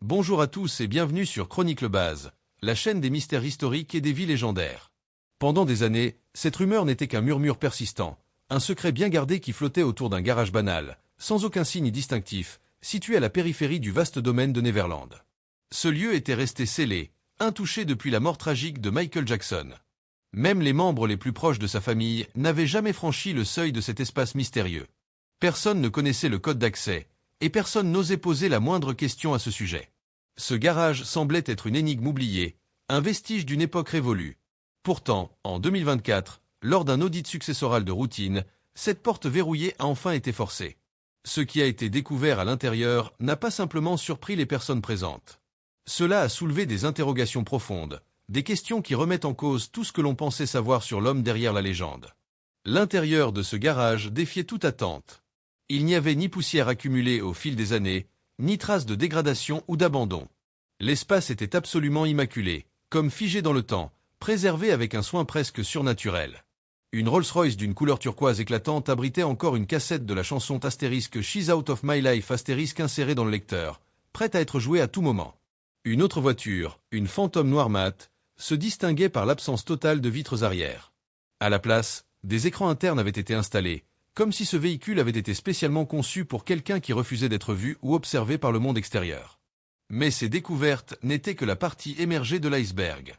Bonjour à tous et bienvenue sur Chronique Le Baz, la chaîne des mystères historiques et des vies légendaires. Pendant des années, cette rumeur n'était qu'un murmure persistant, un secret bien gardé qui flottait autour d'un garage banal, sans aucun signe distinctif, situé à la périphérie du vaste domaine de Neverland. Ce lieu était resté scellé, intouché depuis la mort tragique de Michael Jackson. Même les membres les plus proches de sa famille n'avaient jamais franchi le seuil de cet espace mystérieux. Personne ne connaissait le code d'accès, et personne n'osait poser la moindre question à ce sujet. Ce garage semblait être une énigme oubliée, un vestige d'une époque révolue. Pourtant, en 2024, lors d'un audit successoral de routine, cette porte verrouillée a enfin été forcée. Ce qui a été découvert à l'intérieur n'a pas simplement surpris les personnes présentes. Cela a soulevé des interrogations profondes, des questions qui remettent en cause tout ce que l'on pensait savoir sur l'homme derrière la légende. L'intérieur de ce garage défiait toute attente. Il n'y avait ni poussière accumulée au fil des années, ni traces de dégradation ou d'abandon. L'espace était absolument immaculé, comme figé dans le temps, préservé avec un soin presque surnaturel. Une Rolls-Royce d'une couleur turquoise éclatante abritait encore une cassette de la chanson astérisque She's Out of My Life astérisque insérée dans le lecteur, prête à être jouée à tout moment. Une autre voiture, une Phantom noire mat, se distinguait par l'absence totale de vitres arrière. À la place, des écrans internes avaient été installés, comme si ce véhicule avait été spécialement conçu pour quelqu'un qui refusait d'être vu ou observé par le monde extérieur. Mais ces découvertes n'étaient que la partie émergée de l'iceberg.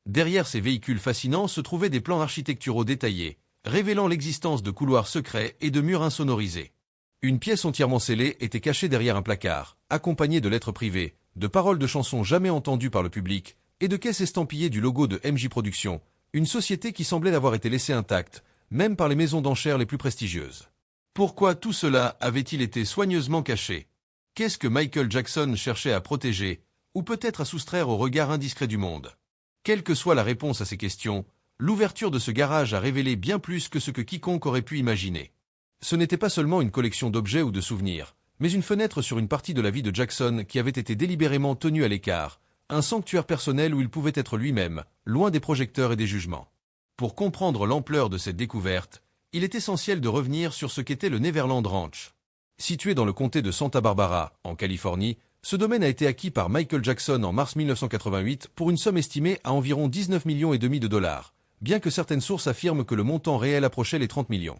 Derrière ces véhicules fascinants se trouvaient des plans architecturaux détaillés, révélant l'existence de couloirs secrets et de murs insonorisés. Une pièce entièrement scellée était cachée derrière un placard, accompagnée de lettres privées, de paroles de chansons jamais entendues par le public, et de caisses estampillées du logo de MJ Productions, une société qui semblait avoir été laissée intacte, même par les maisons d'enchères les plus prestigieuses. Pourquoi tout cela avait-il été soigneusement caché? Qu'est-ce que Michael Jackson cherchait à protéger, ou peut-être à soustraire au regard indiscret du monde? Quelle que soit la réponse à ces questions, l'ouverture de ce garage a révélé bien plus que ce que quiconque aurait pu imaginer. Ce n'était pas seulement une collection d'objets ou de souvenirs, mais une fenêtre sur une partie de la vie de Jackson qui avait été délibérément tenue à l'écart, un sanctuaire personnel où il pouvait être lui-même, loin des projecteurs et des jugements. Pour comprendre l'ampleur de cette découverte, il est essentiel de revenir sur ce qu'était le Neverland Ranch. Situé dans le comté de Santa Barbara, en Californie, ce domaine a été acquis par Michael Jackson en mars 1988 pour une somme estimée à environ 19,5 millions de dollars, bien que certaines sources affirment que le montant réel approchait les 30 millions.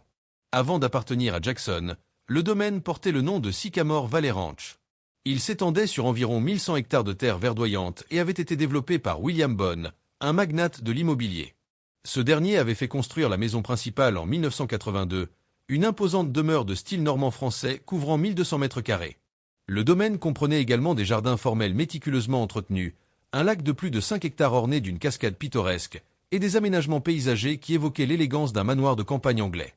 Avant d'appartenir à Jackson, le domaine portait le nom de Sycamore Valley Ranch. Il s'étendait sur environ 1100 hectares de terre verdoyante et avait été développé par William Bone, un magnate de l'immobilier. Ce dernier avait fait construire la maison principale en 1982, une imposante demeure de style normand français couvrant 1200 mètres carrés. Le domaine comprenait également des jardins formels méticuleusement entretenus, un lac de plus de 5 hectares orné d'une cascade pittoresque, et des aménagements paysagers qui évoquaient l'élégance d'un manoir de campagne anglais.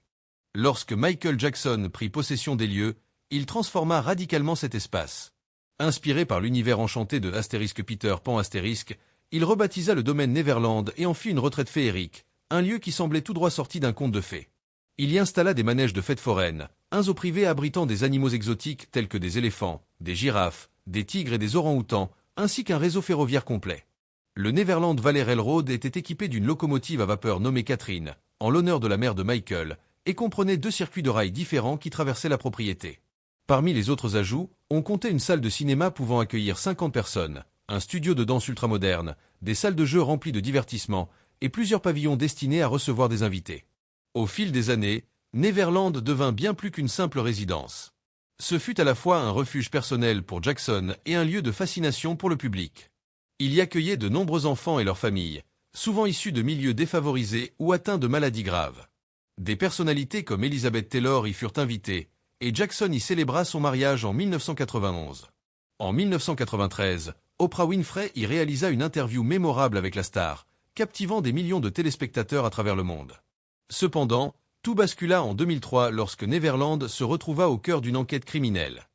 Lorsque Michael Jackson prit possession des lieux, il transforma radicalement cet espace. Inspiré par l'univers enchanté de Astérisque Peter Pan Astérisque, il rebaptisa le domaine Neverland et en fit une retraite féerique, un lieu qui semblait tout droit sorti d'un conte de fées. Il y installa des manèges de fêtes foraines, un zoo privé abritant des animaux exotiques tels que des éléphants, des girafes, des tigres et des orang-outans, ainsi qu'un réseau ferroviaire complet. Le Neverland Valley Railroad était équipé d'une locomotive à vapeur nommée Catherine, en l'honneur de la mère de Michael, et comprenait 2 circuits de rails différents qui traversaient la propriété. Parmi les autres ajouts, on comptait une salle de cinéma pouvant accueillir 50 personnes, un studio de danse ultramoderne, des salles de jeux remplies de divertissements, et plusieurs pavillons destinés à recevoir des invités. Au fil des années, Neverland devint bien plus qu'une simple résidence. Ce fut à la fois un refuge personnel pour Jackson et un lieu de fascination pour le public. Il y accueillait de nombreux enfants et leurs familles, souvent issus de milieux défavorisés ou atteints de maladies graves. Des personnalités comme Elizabeth Taylor y furent invitées, et Jackson y célébra son mariage en 1991. En 1993, Oprah Winfrey y réalisa une interview mémorable avec la star, captivant des millions de téléspectateurs à travers le monde. Cependant, tout bascula en 2003 lorsque Neverland se retrouva au cœur d'une enquête criminelle.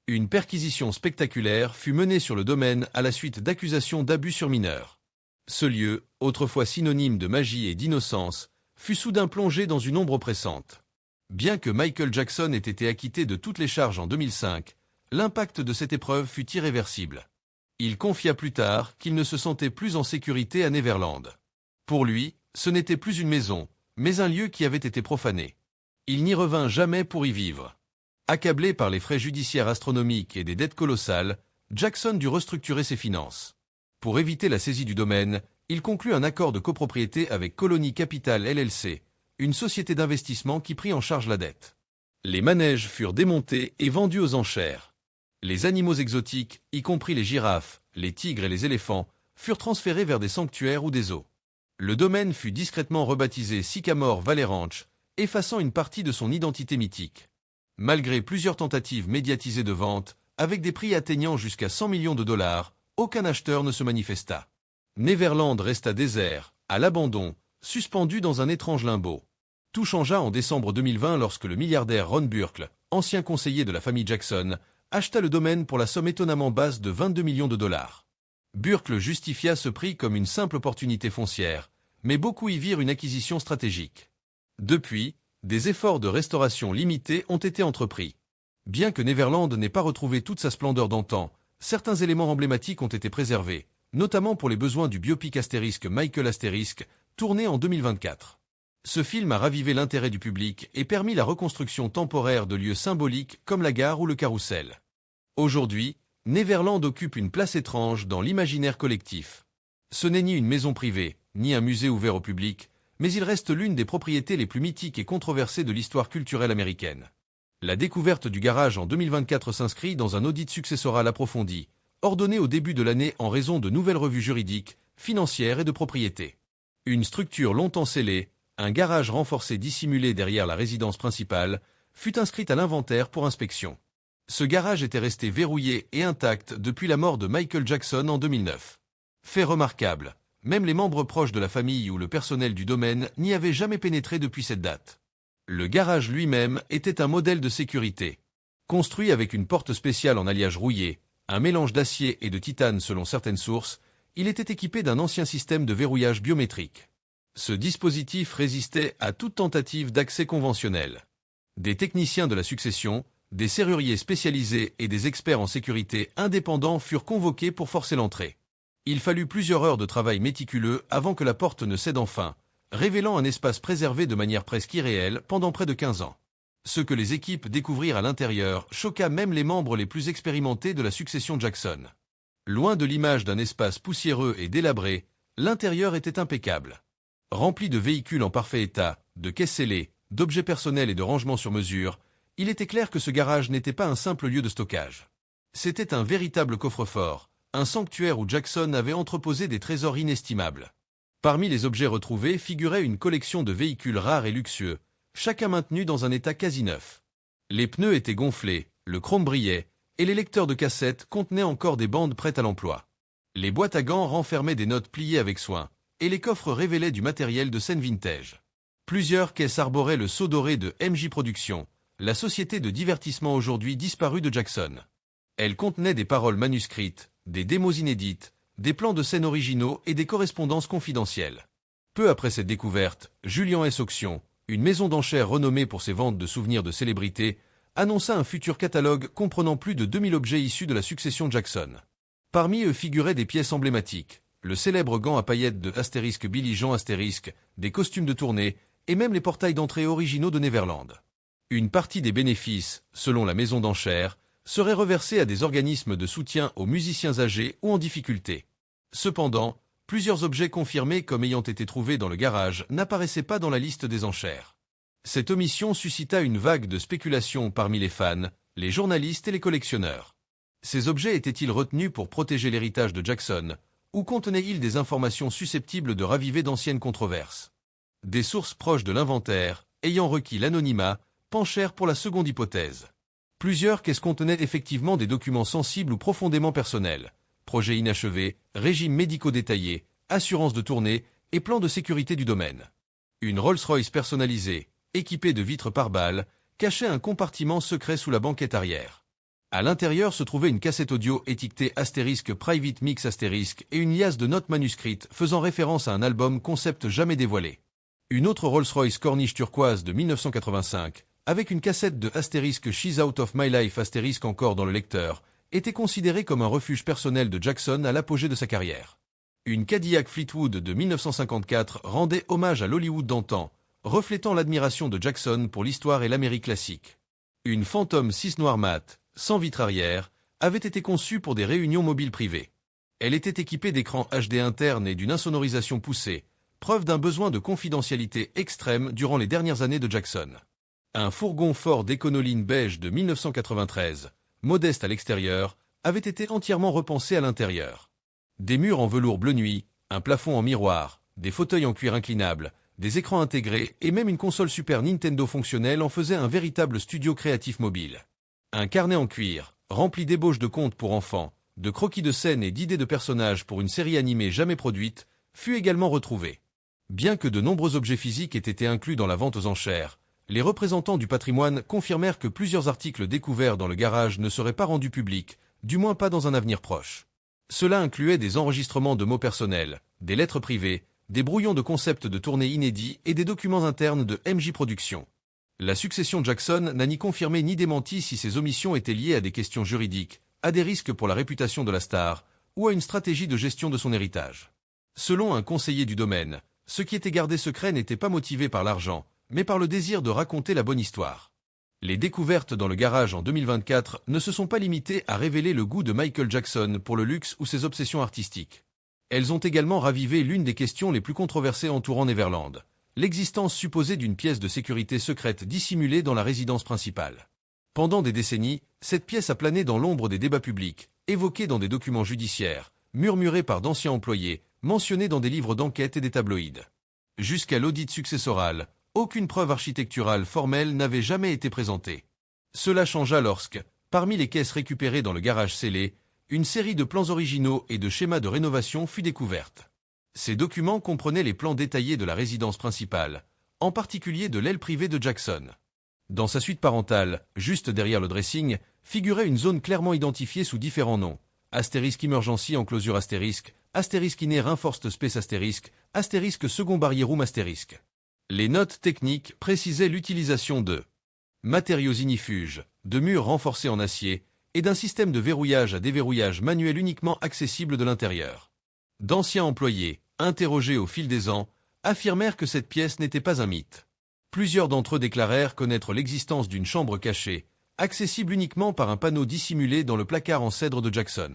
Une perquisition spectaculaire fut menée sur le domaine à la suite d'accusations d'abus sur mineurs. Ce lieu, autrefois synonyme de magie et d'innocence, fut soudain plongé dans une ombre oppressante. Bien que Michael Jackson ait été acquitté de toutes les charges en 2005, l'impact de cette épreuve fut irréversible. Il confia plus tard qu'il ne se sentait plus en sécurité à Neverland. Pour lui, ce n'était plus une maison, mais un lieu qui avait été profané. Il n'y revint jamais pour y vivre. Accablé par les frais judiciaires astronomiques et des dettes colossales, Jackson dut restructurer ses finances. Pour éviter la saisie du domaine, il conclut un accord de copropriété avec Colony Capital LLC, une société d'investissement qui prit en charge la dette. Les manèges furent démontés et vendus aux enchères. Les animaux exotiques, y compris les girafes, les tigres et les éléphants, furent transférés vers des sanctuaires ou des zoos. Le domaine fut discrètement rebaptisé Sycamore Valley Ranch, effaçant une partie de son identité mythique. Malgré plusieurs tentatives médiatisées de vente, avec des prix atteignant jusqu'à 100 millions de dollars, aucun acheteur ne se manifesta. Neverland resta désert, à l'abandon, suspendu dans un étrange limbo. Tout changea en décembre 2020 lorsque le milliardaire Ron Burkle, ancien conseiller de la famille Jackson, acheta le domaine pour la somme étonnamment basse de 22 millions de dollars. Burkle justifia ce prix comme une simple opportunité foncière, mais beaucoup y virent une acquisition stratégique. Depuis, des efforts de restauration limités ont été entrepris. Bien que Neverland n'ait pas retrouvé toute sa splendeur d'antan, certains éléments emblématiques ont été préservés, notamment pour les besoins du biopic Michael Asterisk, tourné en 2024. Ce film a ravivé l'intérêt du public et permis la reconstruction temporaire de lieux symboliques comme la gare ou le carrousel. Aujourd'hui, Neverland occupe une place étrange dans l'imaginaire collectif. Ce n'est ni une maison privée, ni un musée ouvert au public, mais il reste l'une des propriétés les plus mythiques et controversées de l'histoire culturelle américaine. La découverte du garage en 2024 s'inscrit dans un audit successoral approfondi, ordonné au début de l'année en raison de nouvelles revues juridiques, financières et de propriété. Une structure longtemps scellée, un garage renforcé dissimulé derrière la résidence principale, fut inscrite à l'inventaire pour inspection. Ce garage était resté verrouillé et intact depuis la mort de Michael Jackson en 2009. Fait remarquable, même les membres proches de la famille ou le personnel du domaine n'y avaient jamais pénétré depuis cette date. Le garage lui-même était un modèle de sécurité. Construit avec une porte spéciale en alliage rouillé, un mélange d'acier et de titane selon certaines sources, il était équipé d'un ancien système de verrouillage biométrique. Ce dispositif résistait à toute tentative d'accès conventionnel. Des techniciens de la succession, des serruriers spécialisés et des experts en sécurité indépendants furent convoqués pour forcer l'entrée. Il fallut plusieurs heures de travail méticuleux avant que la porte ne cède enfin, révélant un espace préservé de manière presque irréelle pendant près de 15 ans. Ce que les équipes découvrirent à l'intérieur choqua même les membres les plus expérimentés de la succession Jackson. Loin de l'image d'un espace poussiéreux et délabré, l'intérieur était impeccable. Rempli de véhicules en parfait état, de caisses scellées, d'objets personnels et de rangements sur mesure, il était clair que ce garage n'était pas un simple lieu de stockage. C'était un véritable coffre-fort, un sanctuaire où Jackson avait entreposé des trésors inestimables. Parmi les objets retrouvés figurait une collection de véhicules rares et luxueux, chacun maintenu dans un état quasi neuf. Les pneus étaient gonflés, le chrome brillait, et les lecteurs de cassettes contenaient encore des bandes prêtes à l'emploi. Les boîtes à gants renfermaient des notes pliées avec soin, et les coffres révélaient du matériel de scène vintage. Plusieurs caisses arboraient le sceau doré de MJ Productions, la société de divertissement aujourd'hui disparue de Jackson. Elles contenaient des paroles manuscrites, des démos inédites, des plans de scènes originaux et des correspondances confidentielles. Peu après cette découverte, Julian S. Auction, une maison d'enchères renommée pour ses ventes de souvenirs de célébrités, annonça un futur catalogue comprenant plus de 2000 objets issus de la succession Jackson. Parmi eux figuraient des pièces emblématiques, le célèbre gant à paillettes de Asterisk Billy Jean Asterisk, des costumes de tournée et même les portails d'entrée originaux de Neverland. Une partie des bénéfices, selon la maison d'enchères, serait reversée à des organismes de soutien aux musiciens âgés ou en difficulté. Cependant, plusieurs objets confirmés comme ayant été trouvés dans le garage n'apparaissaient pas dans la liste des enchères. Cette omission suscita une vague de spéculation parmi les fans, les journalistes et les collectionneurs. Ces objets étaient-ils retenus pour protéger l'héritage de Jackson, ou contenaient-ils des informations susceptibles de raviver d'anciennes controverses? Des sources proches de l'inventaire, ayant requis l'anonymat, penchèrent pour la seconde hypothèse. Plusieurs caisses contenaient effectivement des documents sensibles ou profondément personnels, projets inachevés, régimes médicaux détaillés, assurances de tournée et plans de sécurité du domaine. Une Rolls-Royce personnalisée, équipée de vitres pare-balles, cachait un compartiment secret sous la banquette arrière. À l'intérieur se trouvait une cassette audio étiquetée Asterisk Private Mix Asterisk et une liasse de notes manuscrites faisant référence à un album concept jamais dévoilé. Une autre Rolls-Royce Corniche turquoise de 1985, avec une cassette de Asterisk She's Out of My Life Asterisk encore dans le lecteur, était considérée comme un refuge personnel de Jackson à l'apogée de sa carrière. Une Cadillac Fleetwood de 1954 rendait hommage à l'Hollywood d'antan, reflétant l'admiration de Jackson pour l'histoire et l'Amérique classique. Une Phantom 6 noir mat, sans vitre arrière, avait été conçue pour des réunions mobiles privées. Elle était équipée d'écrans HD internes et d'une insonorisation poussée, preuve d'un besoin de confidentialité extrême durant les dernières années de Jackson. Un fourgon Ford Econoline beige de 1993, modeste à l'extérieur, avait été entièrement repensé à l'intérieur. Des murs en velours bleu nuit, un plafond en miroir, des fauteuils en cuir inclinable, des écrans intégrés et même une console Super Nintendo fonctionnelle en faisaient un véritable studio créatif mobile. Un carnet en cuir, rempli d'ébauches de contes pour enfants, de croquis de scènes et d'idées de personnages pour une série animée jamais produite, fut également retrouvé. Bien que de nombreux objets physiques aient été inclus dans la vente aux enchères, les représentants du patrimoine confirmèrent que plusieurs articles découverts dans le garage ne seraient pas rendus publics, du moins pas dans un avenir proche. Cela incluait des enregistrements de mots personnels, des lettres privées, des brouillons de concepts de tournée inédits et des documents internes de MJ Productions. La succession Jackson n'a ni confirmé ni démenti si ces omissions étaient liées à des questions juridiques, à des risques pour la réputation de la star, ou à une stratégie de gestion de son héritage. Selon un conseiller du domaine, ce qui était gardé secret n'était pas motivé par l'argent, mais par le désir de raconter la bonne histoire. Les découvertes dans le garage en 2024 ne se sont pas limitées à révéler le goût de Michael Jackson pour le luxe ou ses obsessions artistiques. Elles ont également ravivé l'une des questions les plus controversées entourant Neverland, l'existence supposée d'une pièce de sécurité secrète dissimulée dans la résidence principale. Pendant des décennies, cette pièce a plané dans l'ombre des débats publics, évoquée dans des documents judiciaires, murmurée par d'anciens employés, mentionnée dans des livres d'enquête et des tabloïds. Jusqu'à l'audit successoral, aucune preuve architecturale formelle n'avait jamais été présentée. Cela changea lorsque, parmi les caisses récupérées dans le garage scellé, une série de plans originaux et de schémas de rénovation fut découverte. Ces documents comprenaient les plans détaillés de la résidence principale, en particulier de l'aile privée de Jackson. Dans sa suite parentale, juste derrière le dressing, figurait une zone clairement identifiée sous différents noms. Astérisque Emergency Enclosure astérisque, astérisque Inner Reinforced Space astérisque, astérisque Second Barrier Room astérisque. Les notes techniques précisaient l'utilisation de matériaux ignifuges, de murs renforcés en acier et d'un système de verrouillage à déverrouillage manuel uniquement accessible de l'intérieur. D'anciens employés, interrogés au fil des ans, affirmèrent que cette pièce n'était pas un mythe. Plusieurs d'entre eux déclarèrent connaître l'existence d'une chambre cachée, accessible uniquement par un panneau dissimulé dans le placard en cèdre de Jackson.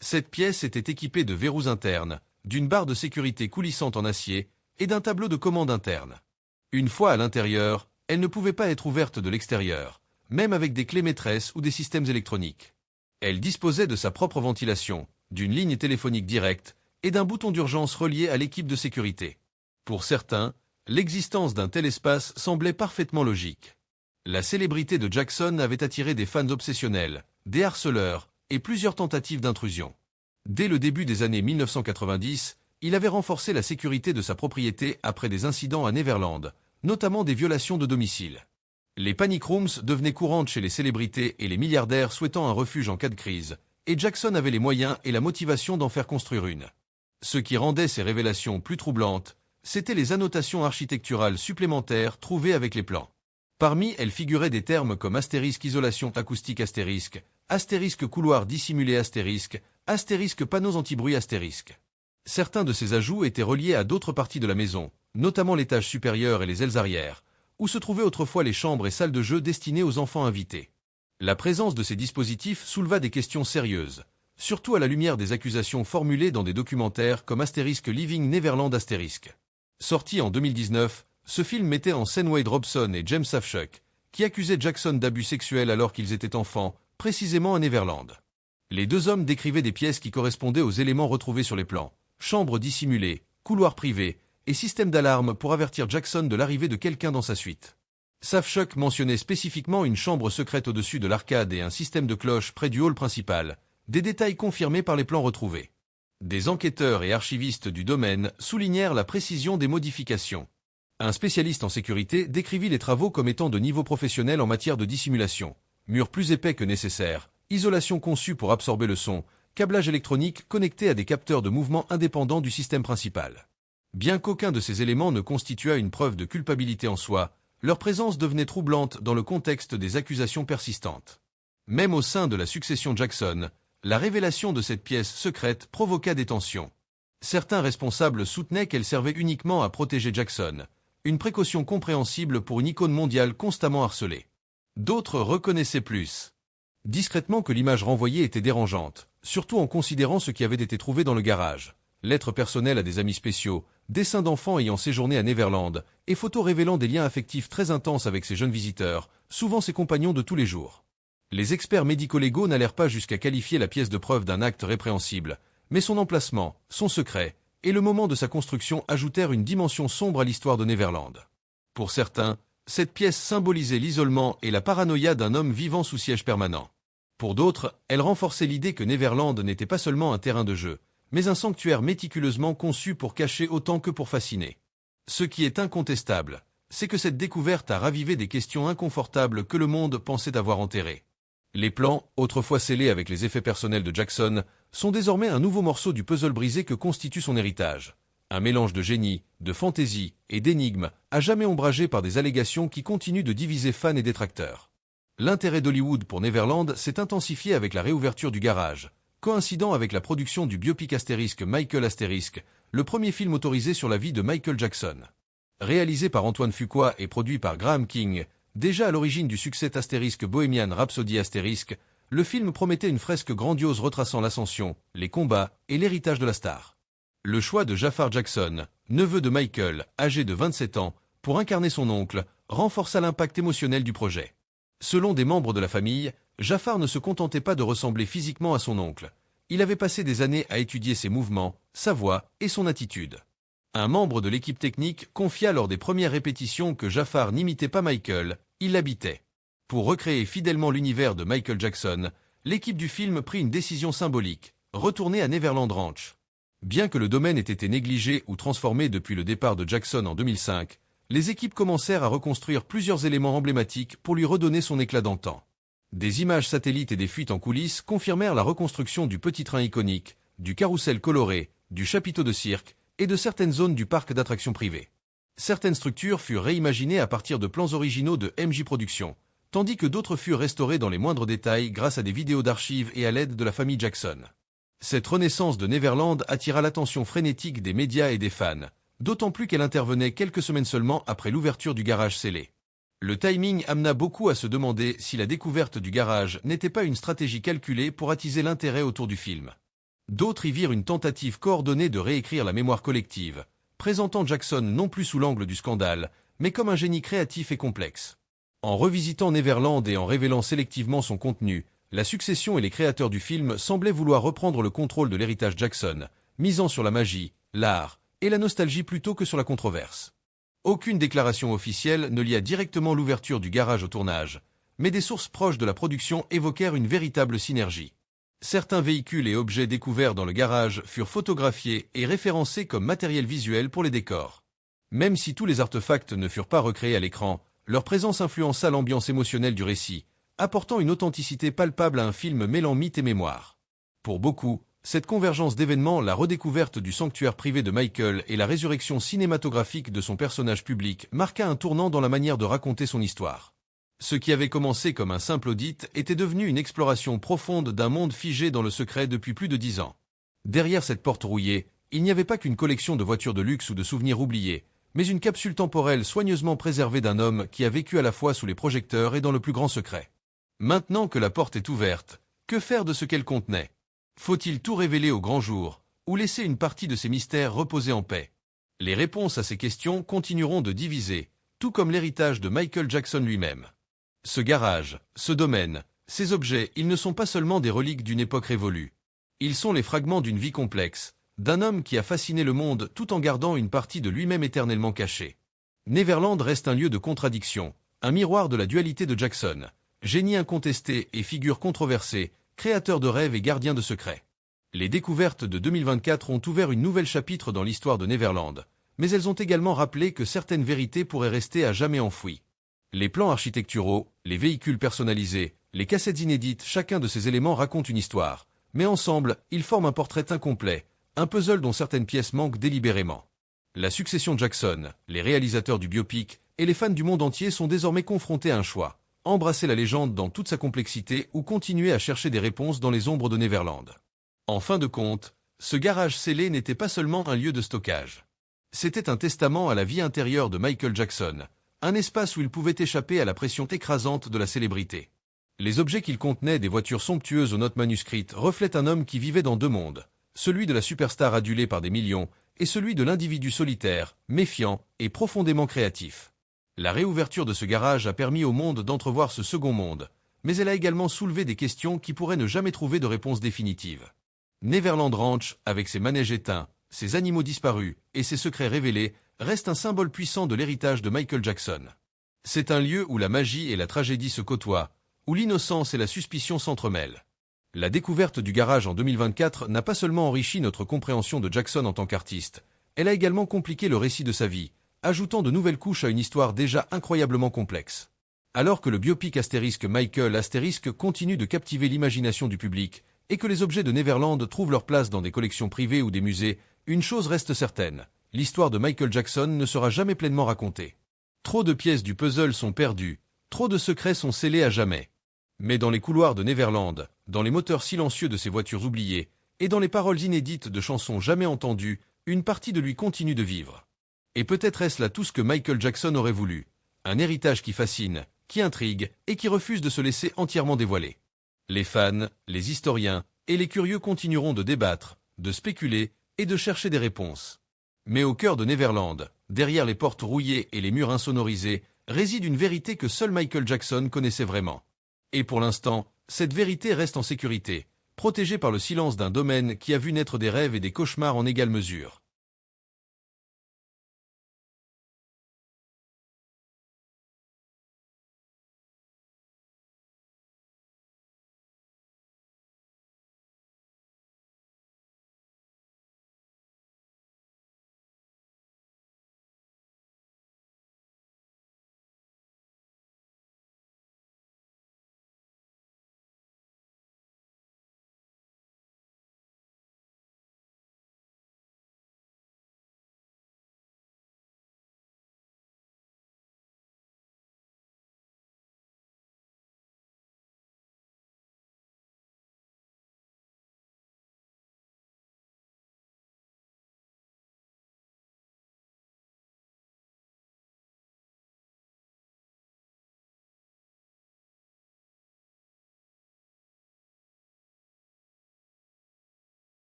Cette pièce était équipée de verrous internes, d'une barre de sécurité coulissante en acier et d'un tableau de commande interne. Une fois à l'intérieur, elle ne pouvait pas être ouverte de l'extérieur, même avec des clés maîtresses ou des systèmes électroniques. Elle disposait de sa propre ventilation, d'une ligne téléphonique directe et d'un bouton d'urgence relié à l'équipe de sécurité. Pour certains, l'existence d'un tel espace semblait parfaitement logique. La célébrité de Jackson avait attiré des fans obsessionnels, des harceleurs et plusieurs tentatives d'intrusion. Dès le début des années 1990, il avait renforcé la sécurité de sa propriété après des incidents à Neverland, notamment des violations de domicile. Les panic rooms devenaient courantes chez les célébrités et les milliardaires souhaitant un refuge en cas de crise, et Jackson avait les moyens et la motivation d'en faire construire une. Ce qui rendait ces révélations plus troublantes, c'étaient les annotations architecturales supplémentaires trouvées avec les plans. Parmi elles figuraient des termes comme astérisque isolation acoustique astérisque, astérisque couloir dissimulé astérisque, astérisque panneaux anti-bruit astérisque. Certains de ces ajouts étaient reliés à d'autres parties de la maison, notamment l'étage supérieur et les ailes arrière, où se trouvaient autrefois les chambres et salles de jeu destinées aux enfants invités. La présence de ces dispositifs souleva des questions sérieuses, surtout à la lumière des accusations formulées dans des documentaires comme Astérisque Living Neverland Astérisque. Sorti en 2019, ce film mettait en scène Wade Robson et James Safechuck, qui accusaient Jackson d'abus sexuels alors qu'ils étaient enfants, précisément à Neverland. Les deux hommes décrivaient des pièces qui correspondaient aux éléments retrouvés sur les plans, chambres dissimulées, couloirs privés, et système d'alarme pour avertir Jackson de l'arrivée de quelqu'un dans sa suite. Safechuck mentionnait spécifiquement une chambre secrète au-dessus de l'arcade et un système de cloches près du hall principal, des détails confirmés par les plans retrouvés. Des enquêteurs et archivistes du domaine soulignèrent la précision des modifications. Un spécialiste en sécurité décrivit les travaux comme étant de niveau professionnel en matière de dissimulation. Murs plus épais que nécessaire, isolation conçue pour absorber le son, câblage électronique connecté à des capteurs de mouvement indépendants du système principal. Bien qu'aucun de ces éléments ne constituât une preuve de culpabilité en soi, leur présence devenait troublante dans le contexte des accusations persistantes. Même au sein de la succession Jackson, la révélation de cette pièce secrète provoqua des tensions. Certains responsables soutenaient qu'elle servait uniquement à protéger Jackson, une précaution compréhensible pour une icône mondiale constamment harcelée. D'autres reconnaissaient plus discrètement que l'image renvoyée était dérangeante, surtout en considérant ce qui avait été trouvé dans le garage. Lettres personnelles à des amis spéciaux, dessins d'enfants ayant séjourné à Neverland, et photos révélant des liens affectifs très intenses avec ces jeunes visiteurs, souvent ses compagnons de tous les jours. Les experts médico-légaux n'allèrent pas jusqu'à qualifier la pièce de preuve d'un acte répréhensible, mais son emplacement, son secret, et le moment de sa construction ajoutèrent une dimension sombre à l'histoire de Neverland. Pour certains, cette pièce symbolisait l'isolement et la paranoïa d'un homme vivant sous siège permanent. Pour d'autres, elle renforçait l'idée que Neverland n'était pas seulement un terrain de jeu, mais un sanctuaire méticuleusement conçu pour cacher autant que pour fasciner. Ce qui est incontestable, c'est que cette découverte a ravivé des questions inconfortables que le monde pensait avoir enterrées. Les plans, autrefois scellés avec les effets personnels de Jackson, sont désormais un nouveau morceau du puzzle brisé que constitue son héritage. Un mélange de génie, de fantaisie et d'énigmes, à jamais ombragé par des allégations qui continuent de diviser fans et détracteurs. L'intérêt d'Hollywood pour Neverland s'est intensifié avec la réouverture du garage, coïncidant avec la production du biopic Michael *, le premier film autorisé sur la vie de Michael Jackson. Réalisé par Antoine Fuqua et produit par Graham King, déjà à l'origine du succès Bohemian Rhapsody *, le film promettait une fresque grandiose retraçant l'ascension, les combats et l'héritage de la star. Le choix de Jafar Jackson, neveu de Michael, âgé de 27 ans, pour incarner son oncle, renforça l'impact émotionnel du projet. Selon des membres de la famille, Jafar ne se contentait pas de ressembler physiquement à son oncle. Il avait passé des années à étudier ses mouvements, sa voix et son attitude. Un membre de l'équipe technique confia lors des premières répétitions que Jafar n'imitait pas Michael, il l'habitait. Pour recréer fidèlement l'univers de Michael Jackson, l'équipe du film prit une décision symbolique, retourner à Neverland Ranch. Bien que le domaine ait été négligé ou transformé depuis le départ de Jackson en 2005, les équipes commencèrent à reconstruire plusieurs éléments emblématiques pour lui redonner son éclat d'antan. Des images satellites et des fuites en coulisses confirmèrent la reconstruction du petit train iconique, du carrousel coloré, du chapiteau de cirque et de certaines zones du parc d'attractions privées. Certaines structures furent réimaginées à partir de plans originaux de MJ Productions, tandis que d'autres furent restaurées dans les moindres détails grâce à des vidéos d'archives et à l'aide de la famille Jackson. Cette renaissance de Neverland attira l'attention frénétique des médias et des fans, d'autant plus qu'elle intervenait quelques semaines seulement après l'ouverture du garage scellé. Le timing amena beaucoup à se demander si la découverte du garage n'était pas une stratégie calculée pour attiser l'intérêt autour du film. D'autres y virent une tentative coordonnée de réécrire la mémoire collective, présentant Jackson non plus sous l'angle du scandale, mais comme un génie créatif et complexe. En revisitant Neverland et en révélant sélectivement son contenu, la succession et les créateurs du film semblaient vouloir reprendre le contrôle de l'héritage Jackson, misant sur la magie, l'art et la nostalgie plutôt que sur la controverse. Aucune déclaration officielle ne lia directement l'ouverture du garage au tournage, mais des sources proches de la production évoquèrent une véritable synergie. Certains véhicules et objets découverts dans le garage furent photographiés et référencés comme matériel visuel pour les décors. Même si tous les artefacts ne furent pas recréés à l'écran, leur présence influença l'ambiance émotionnelle du récit, apportant une authenticité palpable à un film mêlant mythe et mémoire. Pour beaucoup, cette convergence d'événements, la redécouverte du sanctuaire privé de Michael et la résurrection cinématographique de son personnage public marqua un tournant dans la manière de raconter son histoire. Ce qui avait commencé comme un simple audit était devenu une exploration profonde d'un monde figé dans le secret depuis plus de 10 ans. Derrière cette porte rouillée, il n'y avait pas qu'une collection de voitures de luxe ou de souvenirs oubliés, mais une capsule temporelle soigneusement préservée d'un homme qui a vécu à la fois sous les projecteurs et dans le plus grand secret. Maintenant que la porte est ouverte, que faire de ce qu'elle contenait ? Faut-il tout révéler au grand jour, ou laisser une partie de ces mystères reposer en paix ? Les réponses à ces questions continueront de diviser, tout comme l'héritage de Michael Jackson lui-même. Ce garage, ce domaine, ces objets, ils ne sont pas seulement des reliques d'une époque révolue. Ils sont les fragments d'une vie complexe, d'un homme qui a fasciné le monde tout en gardant une partie de lui-même éternellement cachée. Neverland reste un lieu de contradiction, un miroir de la dualité de Jackson, génie incontesté et figure controversée, créateur de rêves et gardien de secrets. Les découvertes de 2024 ont ouvert une nouvelle chapitre dans l'histoire de Neverland, mais elles ont également rappelé que certaines vérités pourraient rester à jamais enfouies. Les plans architecturaux, les véhicules personnalisés, les cassettes inédites, chacun de ces éléments raconte une histoire, mais ensemble, ils forment un portrait incomplet, un puzzle dont certaines pièces manquent délibérément. La succession Jackson, les réalisateurs du biopic et les fans du monde entier sont désormais confrontés à un choix. Embrasser la légende dans toute sa complexité ou continuer à chercher des réponses dans les ombres de Neverland. En fin de compte, ce garage scellé n'était pas seulement un lieu de stockage. C'était un testament à la vie intérieure de Michael Jackson, un espace où il pouvait échapper à la pression écrasante de la célébrité. Les objets qu'il contenait, des voitures somptueuses aux notes manuscrites, reflètent un homme qui vivait dans deux mondes, celui de la superstar adulée par des millions, et celui de l'individu solitaire, méfiant et profondément créatif. La réouverture de ce garage a permis au monde d'entrevoir ce second monde, mais elle a également soulevé des questions qui pourraient ne jamais trouver de réponse définitive. Neverland Ranch, avec ses manèges éteints, ses animaux disparus et ses secrets révélés, reste un symbole puissant de l'héritage de Michael Jackson. C'est un lieu où la magie et la tragédie se côtoient, où l'innocence et la suspicion s'entremêlent. La découverte du garage en 2024 n'a pas seulement enrichi notre compréhension de Jackson en tant qu'artiste, elle a également compliqué le récit de sa vie, ajoutant de nouvelles couches à une histoire déjà incroyablement complexe. Alors que le biopic Michael continue de captiver l'imagination du public, et que les objets de Neverland trouvent leur place dans des collections privées ou des musées, une chose reste certaine, l'histoire de Michael Jackson ne sera jamais pleinement racontée. Trop de pièces du puzzle sont perdues, trop de secrets sont scellés à jamais. Mais dans les couloirs de Neverland, dans les moteurs silencieux de ces voitures oubliées, et dans les paroles inédites de chansons jamais entendues, une partie de lui continue de vivre. Et peut-être est-ce là tout ce que Michael Jackson aurait voulu. Un héritage qui fascine, qui intrigue, et qui refuse de se laisser entièrement dévoiler. Les fans, les historiens, et les curieux continueront de débattre, de spéculer, et de chercher des réponses. Mais au cœur de Neverland, derrière les portes rouillées et les murs insonorisés, réside une vérité que seul Michael Jackson connaissait vraiment. Et pour l'instant, cette vérité reste en sécurité, protégée par le silence d'un domaine qui a vu naître des rêves et des cauchemars en égale mesure.